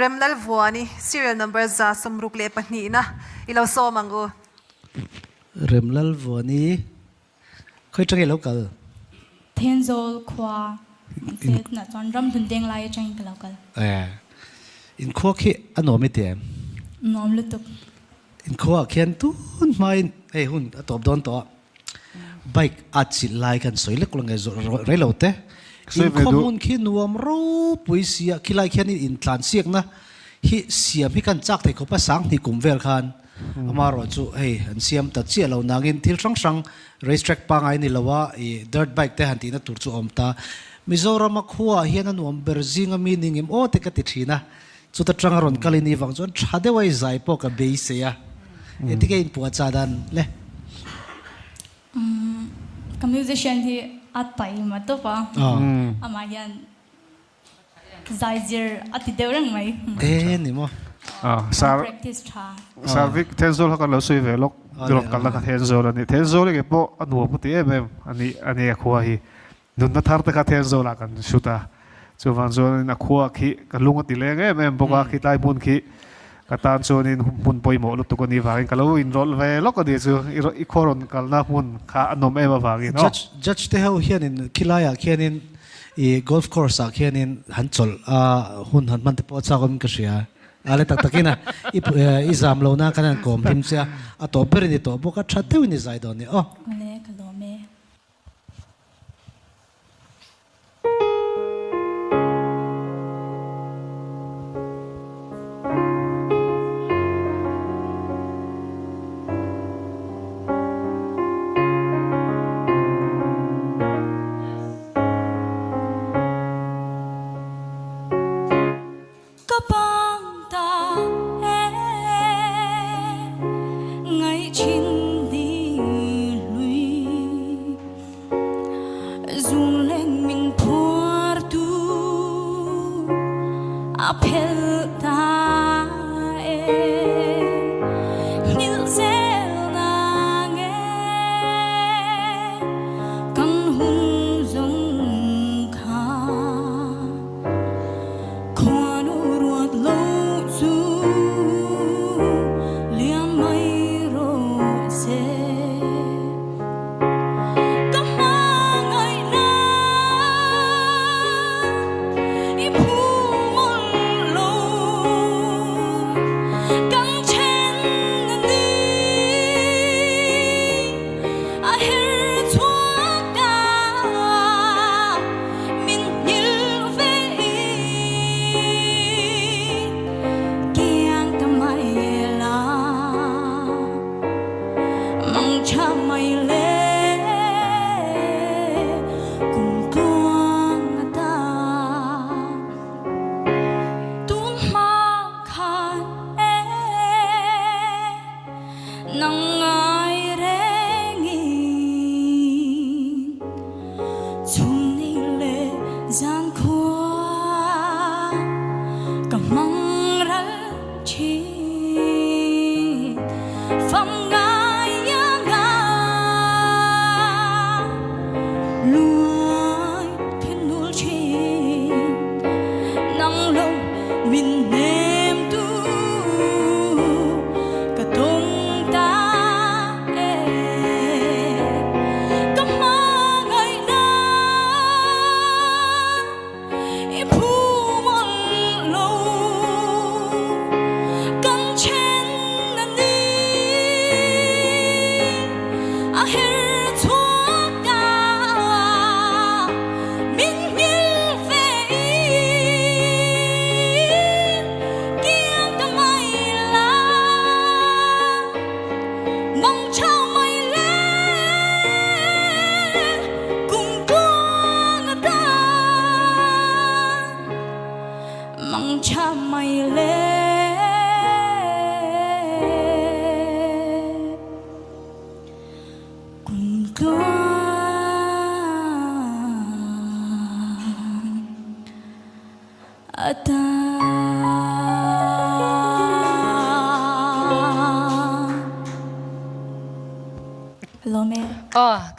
remlal vuani serial number za somruk le pahni na ilo so mangu remlal vuani khoi changi local Tenzol kwa set na chon ram dun deng lai chang local in kho khi anomi te nom lutuk in kho khian tun main ei hun atop don to bike achi lai kan soilek longe relote in common khi nuam ro puisia khilai khian in tlan siak na hi siam hi kan chak thei ko pa sang ni kumvel khan amaro chu hey an siam ta chi lo nangin thil sang sang racetrack pa ngai ni lawa I dirt bike te han ti na tur chu omta Mizoram khuwa hian an nuam berzinga meaning im o te ka ti thina chu ta trangaron kalini wang chon thade wai zai po ka beise ya etike in puwa chadan le ka musician hi atai ma to pa ama yan zaizir ati deurang mai ni mo practice tha Sarvik Tenzol hakan lo sui velok dilok kalna ka Tenzol ani Tenzol ke po anu puti em ani akhuwa hi nun na thar ta ka Tenzol akan shuta chuwan zon na khuwa khi ka lunga ti leng em boka khi tai mun khi ka tan chon in mun poi mo lu tu ko ni wangin ka lo in rol velok adi chu I khoron kalna mun kha anom em wangin no judge te hau hian in khilaya khian in I golf course a khian in hanchol a hun han man te po cha gom ka sia ale tak takina I zam lo na kanan kom him sia a to per ni to boka thateu ni zai don ni ale kalome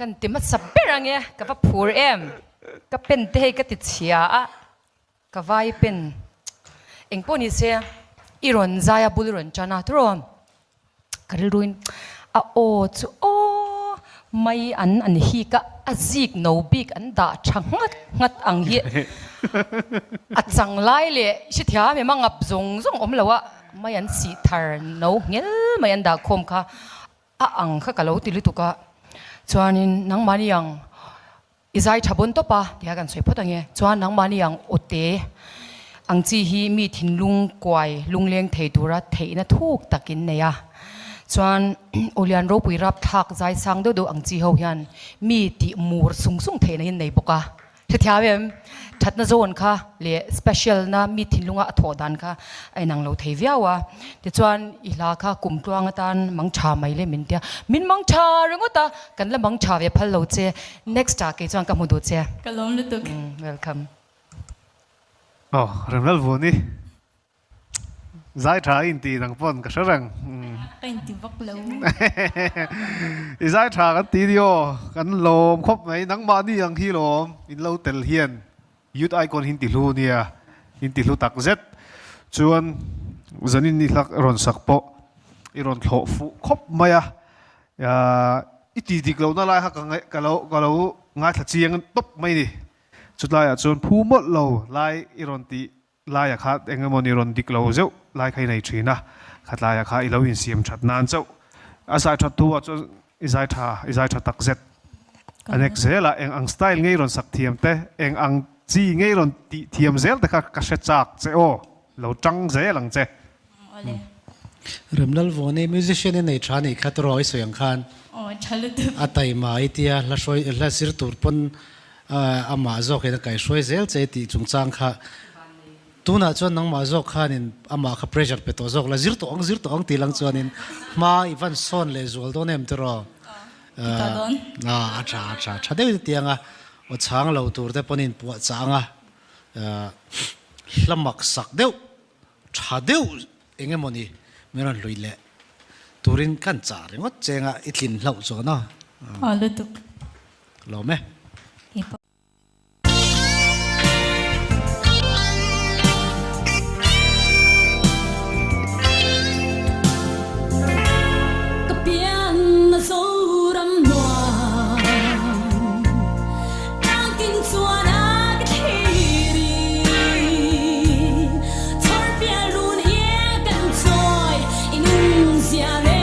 kan timat sabirang ya ka pa pur em ka pen te ka ti chia a ka vai pen eng poni se iron zaya buliron chana tron karilruin a o chu o mai an hi ka azik no big an da changat ngat ang hi a chang lai le si thia me mangap zong zong om lawa mai an si thar no ngel mai an da khom kha a ang kha kalo ti lu tu ka chuanin nang mani yang izai thabon to pa dia kan soi photange chuan nang mani yang ote ang chi hi mi thin lung kwai lung leng thei tura thei na thuk takin ne ya chuan olian ro pui rap thak zai sang do do ang chi ho hian mi ti mur sung sung thei na hin nei boka the thia bem that na zone kha le special na mi thin lunga tho dan kha ai nang lo thei viawa ti chuan i la kha kum tuang atan mang tha mai le min tia min mang tha rengota kan la mang tha ve phal lo che next ta ke chuan ka mu do che Kalom lutuk. welcome remlal voni zai tha in ti nang pon ka sarang Kain tibak lo. izai tha kan ti dio kan lom khop mai nang ma ni ang hi lom in lo tel hian youth icon hin ti lu nia hin ti lu tak zet chuan zanin ni lak ron sak po iron thlo fu khop maya ya iti dik lo na lai ha ka lo ngai thla chiang top mai ni chutlai a chuan phu mot lo lai iron ti lai a khat engemoni ron dik lo zeu lai khai nei thina khat lai a kha i lo in siam that nan chau asai that tu a chu izai tha tak zet anek zela eng ang style ngei ron sak thiam te eng ang chi ngei ron ti thiam zel te kha ka she chak che o lo tang ze lang che Ole. remlal vone musician nei thani khatroi soyang khan Oh, chalutuk. atai mai tia la soi la sir tur pon ama zo ke kai soi zel che ti chungchang kha tuna chon nang ma zo khanin ama kha pressure pe to zok la zir to ong ti lang chonin ma ivan son le zol do nem tro Kitadon. na cha de tianga o chang lo tur te ponin pu changa hlamak sak deu tha deu engemoni meron luile turin kan cha ringot chenga itlin hlau zo na Oh, lutuk. lo me Ipa. Kapian na soram noa Nangkin suana kithiri Chor pialun ye kan choi Inung sia le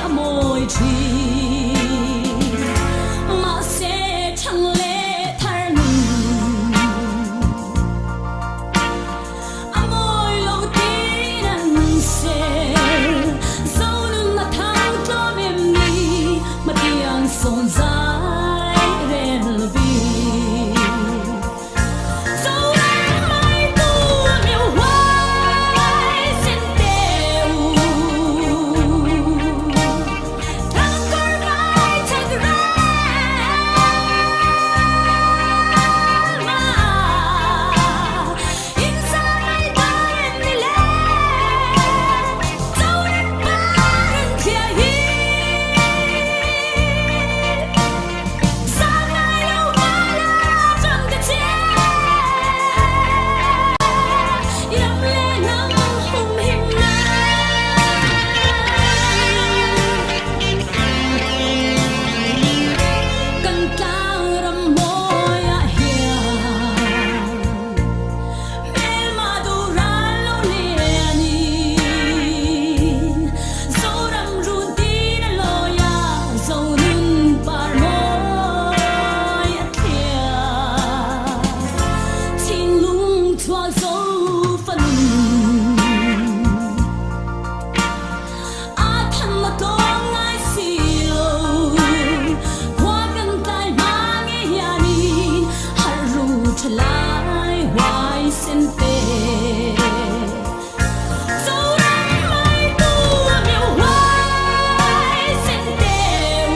amoy chi Ma se chang le thar nun Amoy lo tinan se Zonun na thang cho mem ni Ma tiang son zai rel vi Zonun mai tu miêu hoài xin teu Thang cor vai thang ra Inside my body le Zonun bareng kia hi Sang ai đâu mala trong cái che Yam le nang hum him na Kan tlang ram moya hian Mel maduran lo lianin Zoram rutin loya Zonun par moya thia Tin lung thua zo phân A thân mà có ai xì lô Hoa gần tay mang nghe hianin Haru chalai hoài xin tê Zoram mai tu miêu hoài xin teu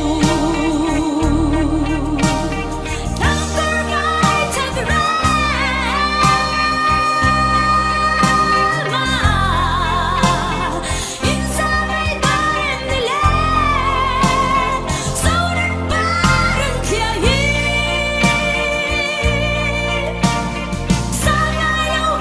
Thang cor vai thang ra Inside my body le Zonun bareng kia hi Sang ai đâu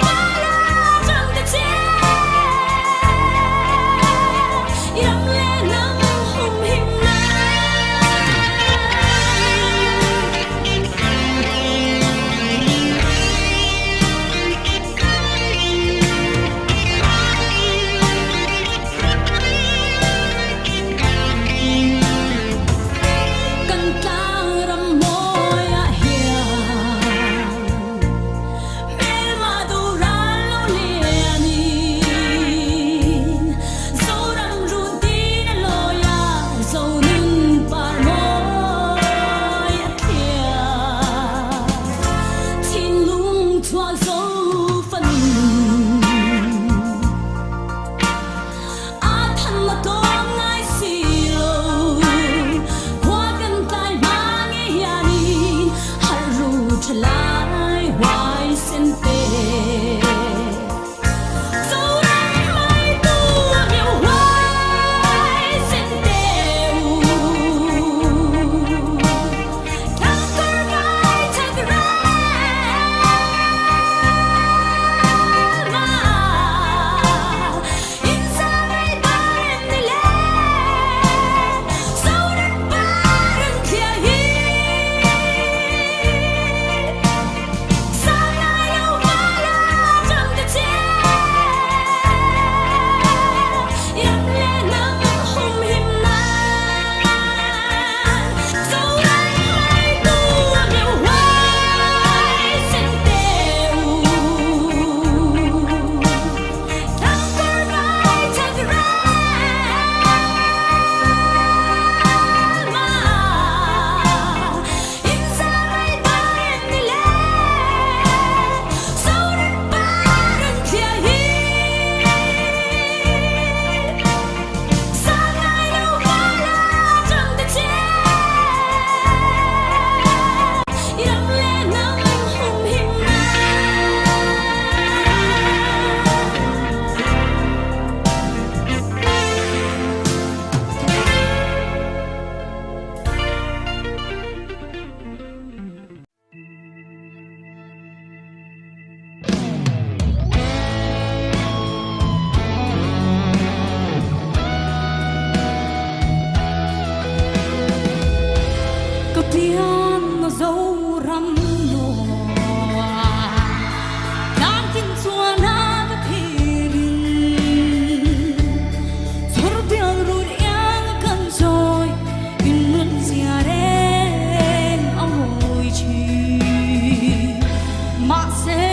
ma se